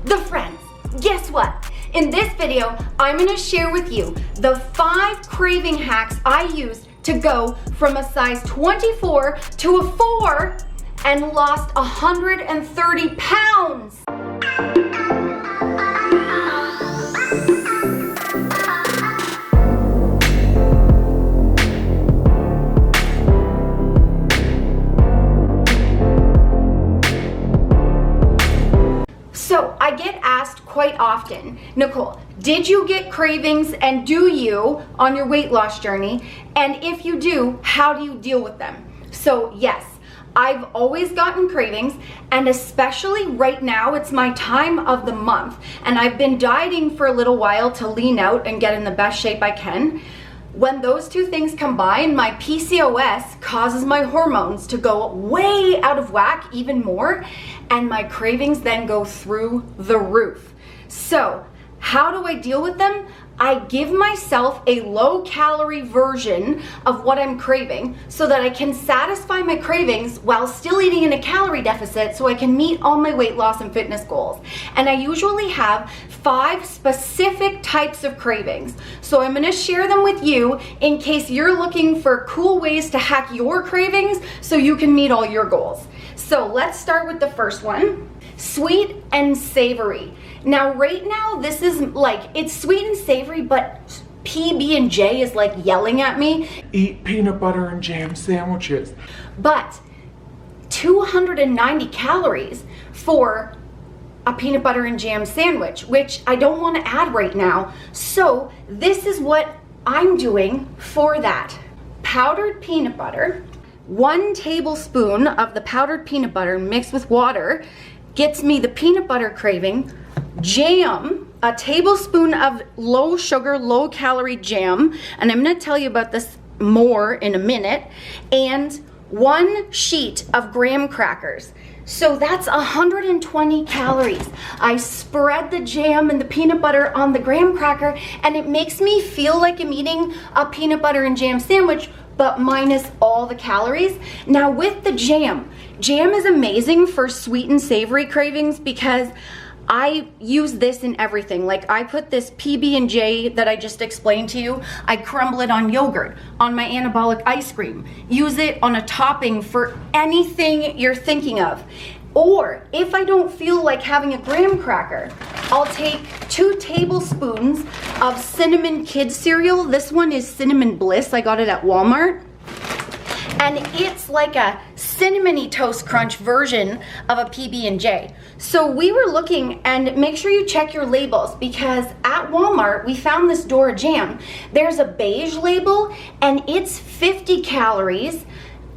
The friends, guess what? In this video, I'm gonna share with you the 5 craving hacks I used to go from a size 24 to a 4 and lost 130 pounds. So I get asked quite often, Nicole, did you get cravings and do you on your weight loss journey? And if you do, how do you deal with them? So yes, I've always gotten cravings, and especially right now, it's my time of the month. And I've been dieting for a little while to lean out and get in the best shape I can. When those two things combine, my PCOS causes my hormones to go way out of whack even more, and my cravings then go through the roof. So, how do I deal with them? I give myself a low-calorie version of what I'm craving so that I can satisfy my cravings while still eating in a calorie deficit so I can meet all my weight loss and fitness goals. And I usually have 5 specific types of cravings. So I'm gonna share them with you in case you're looking for cool ways to hack your cravings so you can meet all your goals. So let's start with the first one, sweet and savory. Now, right now, this is like, it's sweet and savory, but PB&J is like yelling at me. Eat peanut butter and jam sandwiches. But 290 calories for a peanut butter and jam sandwich, which I don't want to add right now. So this is what I'm doing for that. Powdered peanut butter, 1 tablespoon of the powdered peanut butter mixed with water gets me the peanut butter craving. Jam, a tablespoon of low sugar, low calorie jam, and I'm going to tell you about this more in a minute, and 1 sheet of graham crackers. So that's 120 calories. I spread the jam and the peanut butter on the graham cracker, and it makes me feel like I'm eating a peanut butter and jam sandwich, but minus all the calories. Now with the jam is amazing for sweet and savory cravings because I use this in everything. Like I put this PB&J that I just explained to you, I crumble it on yogurt, on my anabolic ice cream, use it on a topping for anything you're thinking of. Or if I don't feel like having a graham cracker, I'll take 2 tablespoons of cinnamon kids cereal. This one is Cinnamon Bliss. I got it at Walmart. And it's like a cinnamony toast crunch version of a PB&J. So we were looking, and make sure you check your labels because at Walmart we found this Dora jam. There's a beige label and it's 50 calories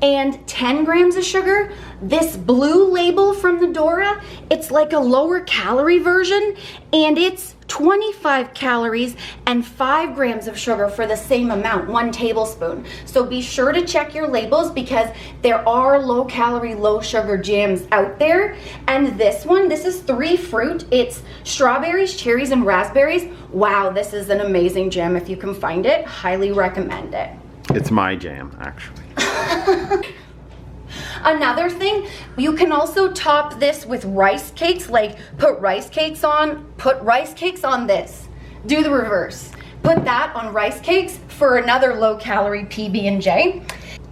and 10 grams of sugar. This blue label from the Dora, it's like a lower calorie version and it's 25 calories and 5 grams of sugar for the same amount, 1 tablespoon. So be sure to check your labels because there are low calorie, low sugar jams out there. And this one, this is 3 fruit. It's strawberries, cherries, and raspberries. Wow, this is an amazing jam. If you can find it, highly recommend it. It's my jam, actually. Another thing, you can also top this with rice cakes, like put rice cakes on this. Do the reverse. Put that on rice cakes for another low calorie PB&J.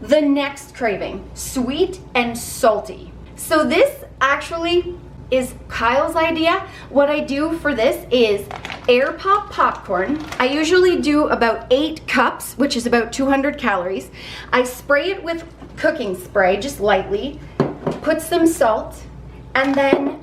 The next craving, sweet and salty. So this actually is Kyle's idea. What I do for this is air pop popcorn. I usually do about 8 cups, which is about 200 calories. I spray it with cooking spray, just lightly, put some salt, and then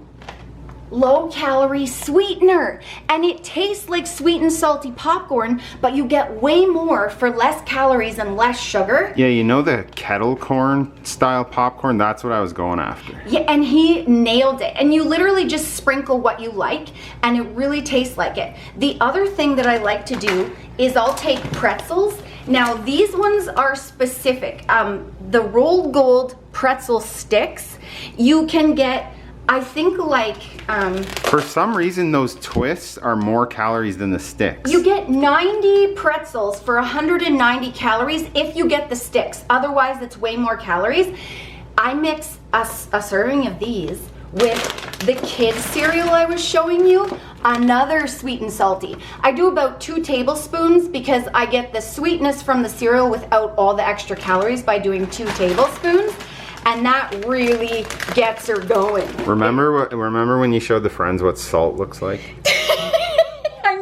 low calorie sweetener. And it tastes like sweet and salty popcorn, but you get way more for less calories and less sugar. Yeah, you know the kettle corn style popcorn? That's what I was going after. Yeah, and he nailed it. And you literally just sprinkle what you like, and it really tastes like it. The other thing that I like to do is I'll take pretzels. Now these ones are specific. The rolled gold pretzel sticks, you can get, I think like... For some reason those twists are more calories than the sticks. You get 90 pretzels for 190 calories if you get the sticks. Otherwise it's way more calories. I mix a serving of these with the kids cereal I was showing you, another sweet and salty. I do about 2 tablespoons because I get the sweetness from the cereal without all the extra calories by doing 2 tablespoons. And that really gets her going. Remember when you showed the friends what salt looks like?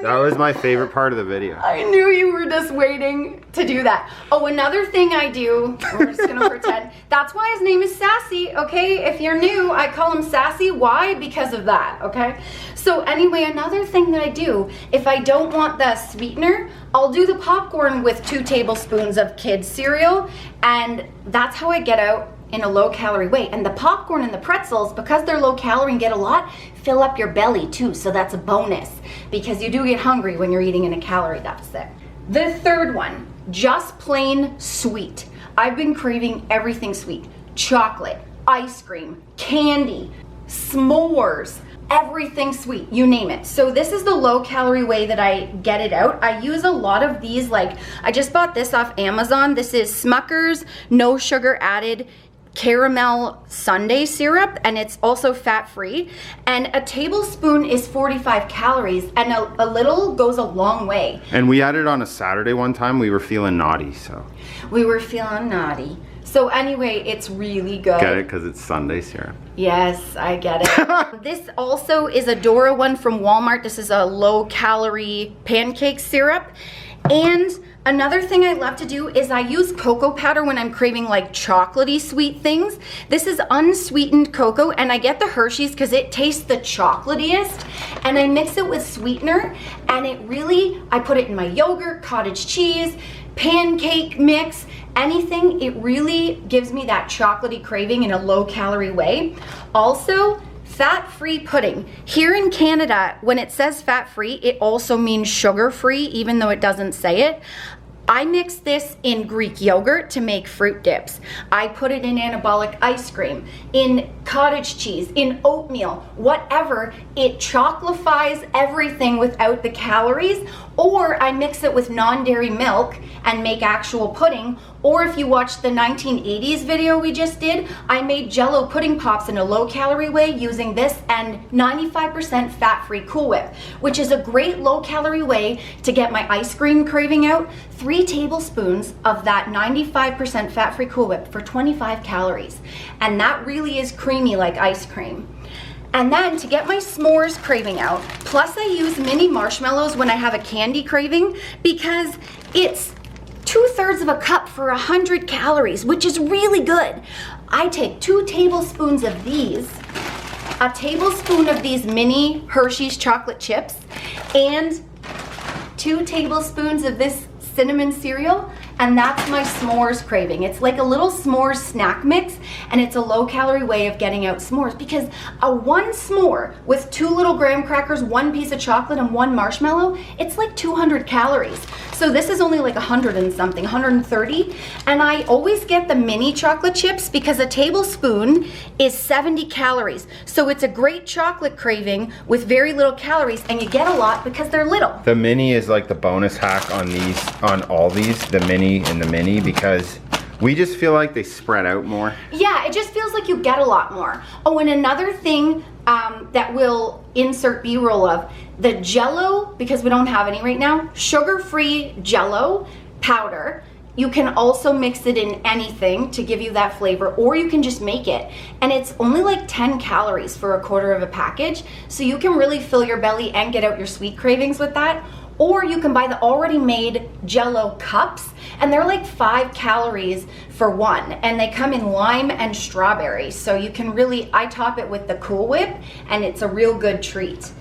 That was my favorite part of the video. I knew you were just waiting to do that. Oh, another thing I do, we're just gonna pretend, that's why his name is Sassy, okay? If you're new, I call him Sassy. Why? Because of that, okay? So anyway, another thing that I do, if I don't want the sweetener, I'll do the popcorn with 2 tablespoons of kids cereal, and that's how I get out in a low calorie way. And the popcorn and the pretzels, because they're low calorie and get a lot, fill up your belly too. So that's a bonus because you do get hungry when you're eating in a calorie deficit. The third one, just plain sweet. I've been craving everything sweet. Chocolate, ice cream, candy, s'mores, everything sweet, you name it. So this is the low calorie way that I get it out. I use a lot of these, like I just bought this off Amazon. This is Smucker's no sugar added caramel sundae syrup, and it's also fat-free, and a tablespoon is 45 calories, and a little goes a long way. And we had it on a Saturday one time. We were feeling naughty, so. We were feeling naughty. So anyway, it's really good. Get it? Because it's Sunday syrup. Yes, I get it. This also is a Dora one from Walmart. This is a low-calorie pancake syrup. And another thing I love to do is I use cocoa powder when I'm craving like chocolatey sweet things. This is unsweetened cocoa, and I get the Hershey's because it tastes the chocolatiest, and I mix it with sweetener, and it really, I put it in my yogurt, cottage cheese, pancake mix, anything. It really gives me that chocolatey craving in a low calorie way. Also, fat-free pudding. Here in Canada, when it says fat-free, it also means sugar-free, even though it doesn't say it. I mix this in Greek yogurt to make fruit dips. I put it in anabolic ice cream, in cottage cheese, in oatmeal, whatever. It chocolifies everything without the calories. Or I mix it with non-dairy milk and make actual pudding. Or if you watched the 1980s video we just did, I made Jell-O pudding pops in a low-calorie way using this and 95% fat-free Cool Whip, which is a great low-calorie way to get my ice cream craving out. 3 tablespoons of that 95% fat-free Cool Whip for 25 calories. And that really is creamy like ice cream. And then to get my s'mores craving out, plus I use mini marshmallows when I have a candy craving because it's 2/3 of a cup for 100 calories, which is really good. I take 2 tablespoons of these, a tablespoon of these mini Hershey's chocolate chips, and 2 tablespoons of this cinnamon cereal, and that's my s'mores craving. It's like a little s'mores snack mix, and it's a low-calorie way of getting out s'mores because a 1 s'more with 2 little graham crackers, 1 piece of chocolate, and 1 marshmallow, it's like 200 calories. So this is only like 100 and something, 130. And I always get the mini chocolate chips because a tablespoon is 70 calories. So it's a great chocolate craving with very little calories, and you get a lot because they're little. The mini is like the bonus hack on these, on all these, the mini and the mini, because we just feel like they spread out more. Yeah, it just feels like you get a lot more. Oh, and another thing that we'll insert B-roll of, the Jell-O, because we don't have any right now, sugar-free Jell-O powder. You can also mix it in anything to give you that flavor, or you can just make it. And it's only like 10 calories for a quarter of a package, so you can really fill your belly and get out your sweet cravings with that. Or you can buy the already made Jell-O cups, and they're like 5 calories for 1, and they come in lime and strawberry. So you can really, I top it with the Cool Whip, and it's a real good treat.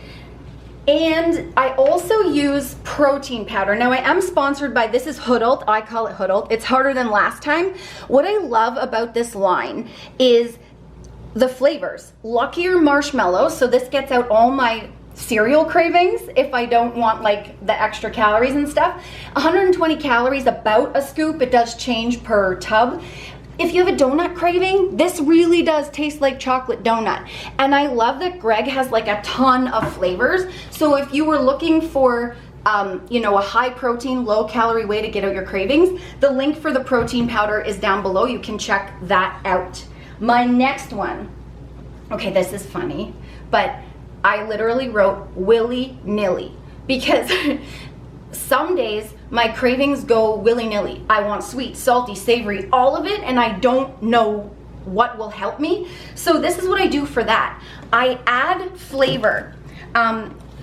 And I also use protein powder. Now I am sponsored by, this is Hoodult, I call it Hoodult. It's harder than last time. What I love about this line is the flavors. Luckier marshmallow, so this gets out all my cereal cravings if I don't want like the extra calories and stuff. 120 calories, about a scoop. It does change per tub. If you have a donut craving, this really does taste like chocolate donut. And I love that Greg has like a ton of flavors. So if you were looking for you know, a high protein, low calorie way to get out your cravings, the link for the protein powder is down below. You can check that out. My next one, Okay, this is funny, but I literally wrote willy-nilly because some days my cravings go willy-nilly. I want sweet, salty, savory, all of it, and I don't know what will help me. So this is what I do for that. I add flavor.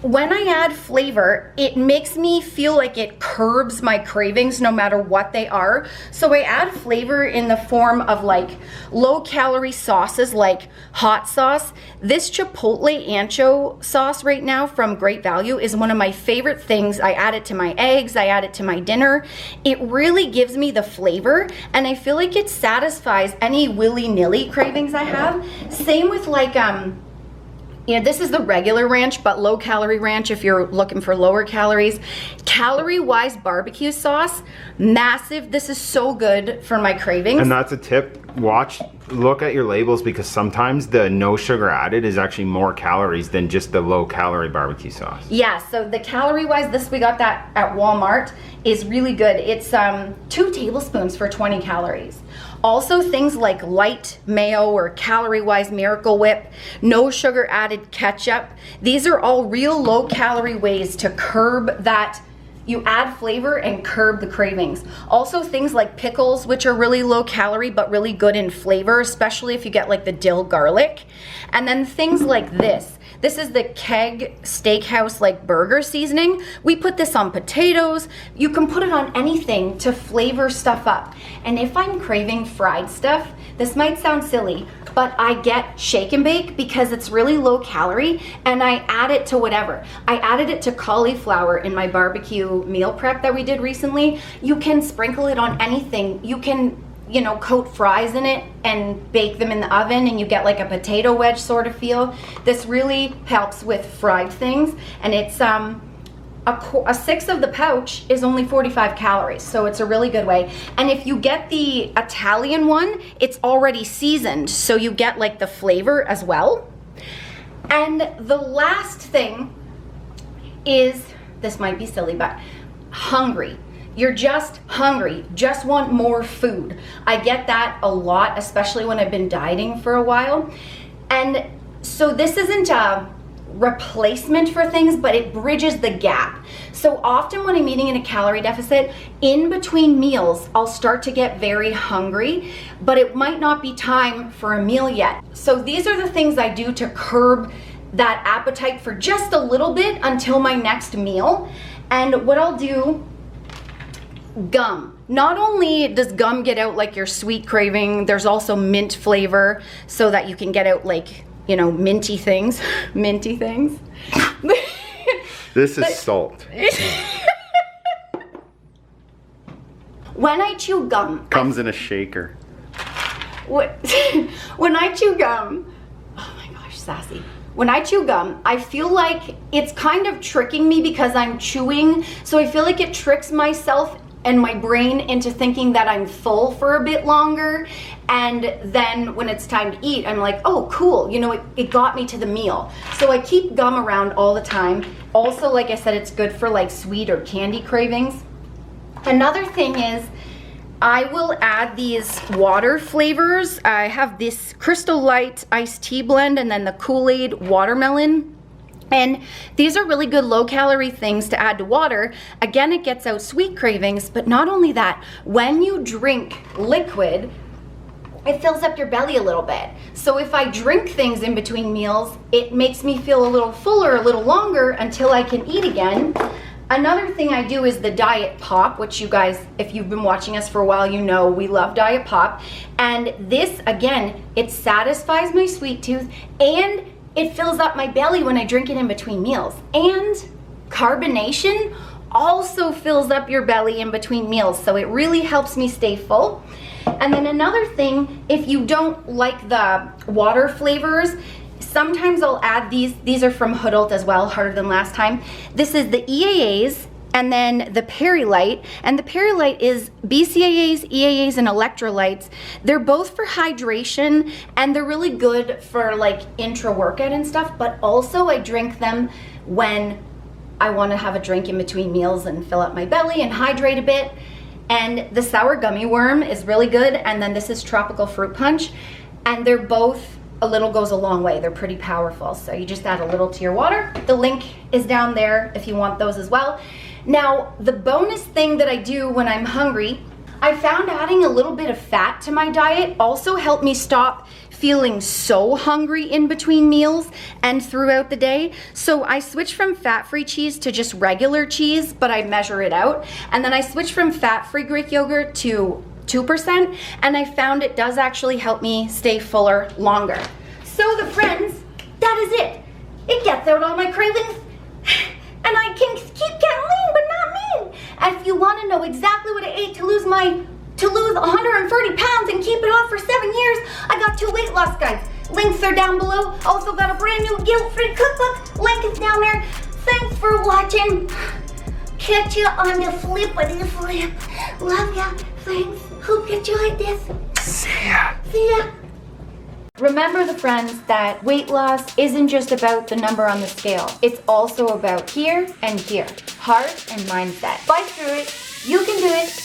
When I add flavor, it makes me feel like it curbs my cravings no matter what they are. So I add flavor in the form of like low calorie sauces like hot sauce. This Chipotle ancho sauce right now from Great Value is one of my favorite things. I add it to my eggs, I add it to my dinner. It really gives me the flavor, and I feel like it satisfies any willy-nilly cravings I have. Same with like, you know, this is the regular ranch, but low calorie ranch if you're looking for lower calories. Calorie wise barbecue sauce, massive. This is so good for my cravings. And that's a tip. Look at your labels, because sometimes the no sugar added is actually more calories than just the low calorie barbecue sauce. Yeah, so the calorie wise, we got that at Walmart, is really good. It's 2 tablespoons for 20 calories. Also things like light mayo or calorie wise Miracle Whip, no sugar added ketchup. These are all real low calorie ways to curb that. You add flavor and curb the cravings. Also things like pickles, which are really low calorie but really good in flavor, especially if you get like the dill garlic. And then things like this. This is the Keg Steakhouse like burger seasoning. We put this on potatoes. You can put it on anything to flavor stuff up. And if I'm craving fried stuff, this might sound silly, but I get shake and bake because it's really low calorie, and I add it to whatever. I added it to cauliflower in my barbecue meal prep that we did recently. You can sprinkle it on anything. You can, you know, coat fries in it and bake them in the oven, and you get like a potato wedge sort of feel. This really helps with fried things, and it's a sixth of the pouch is only 45 calories, so it's a really good way. And if you get the Italian one, it's already seasoned, so you get like the flavor as well. And the last thing is, this might be silly, but hungry. You're just hungry, just want more food. I get that a lot, especially when I've been dieting for a while. And so this isn't a replacement for things, but it bridges the gap. So often when I'm eating in a calorie deficit, in between meals, I'll start to get very hungry, but it might not be time for a meal yet. So these are the things I do to curb that appetite for just a little bit until my next meal. And what I'll do, gum. Not only does gum get out like your sweet craving, there's also mint flavor so that you can get out like, you know, minty things. Minty things. This is salt. When I chew gum, Comes in a shaker. when I chew gum, oh my gosh, sassy. When I chew gum, I feel like it's kind of tricking me because I'm chewing. So I feel like it tricks myself and my brain into thinking that I'm full for a bit longer. And then when it's time to eat, I'm like, oh, cool. You know, it got me to the meal. So I keep gum around all the time. Also, like I said, it's good for like sweet or candy cravings. Another thing is, I will add these water flavors. I have this Crystal Light iced tea blend and then the Kool-Aid watermelon. And these are really good low calorie things to add to water. Again, it gets out sweet cravings, but not only that, when you drink liquid, it fills up your belly a little bit. So if I drink things in between meals, it makes me feel a little fuller, a little longer until I can eat again. Another thing I do is the Diet Pop, which you guys, if you've been watching us for a while, you know we love Diet Pop. And this, again, it satisfies my sweet tooth and it fills up my belly when I drink it in between meals. And carbonation also fills up your belly in between meals, so it really helps me stay full. And then another thing, if you don't like the water flavors, sometimes I'll add these. These are from Hoodult as well, Harder Than Last Time. This is the EAAs and then the Perrylite. And the Perrylite is BCAAs, EAAs, and electrolytes. They're both for hydration and they're really good for like intra-workout and stuff, but also I drink them when I want to have a drink in between meals and fill up my belly and hydrate a bit. And the sour gummy worm is really good. And then this is tropical fruit punch. And they're both a little goes a long way. They're pretty powerful. So you just add a little to your water. The link is down there if you want those as well. Now, the bonus thing that I do when I'm hungry, I found adding a little bit of fat to my diet also helped me stop feeling so hungry in between meals and throughout the day. So I switched from fat-free cheese to just regular cheese, but I measure it out. And then I switched from fat-free Greek yogurt to 2%, and I found it does actually help me stay fuller longer. So the friends, that is it. It gets out all my cravings, and I can keep getting lean, but not mean. If you want to know exactly what I ate to lose 130 pounds and keep it off for 7 years, I got 2 weight loss guides. Links are down below. Also got a brand new guilt-free cookbook. Link is down there. Thanks for watching. Catch you on the flippity flip. Love ya. Thanks. Hope you enjoyed this. See ya. See ya. Remember, the friends, that weight loss isn't just about the number on the scale. It's also about here and here. Heart and mindset. Fight through it. You can do it.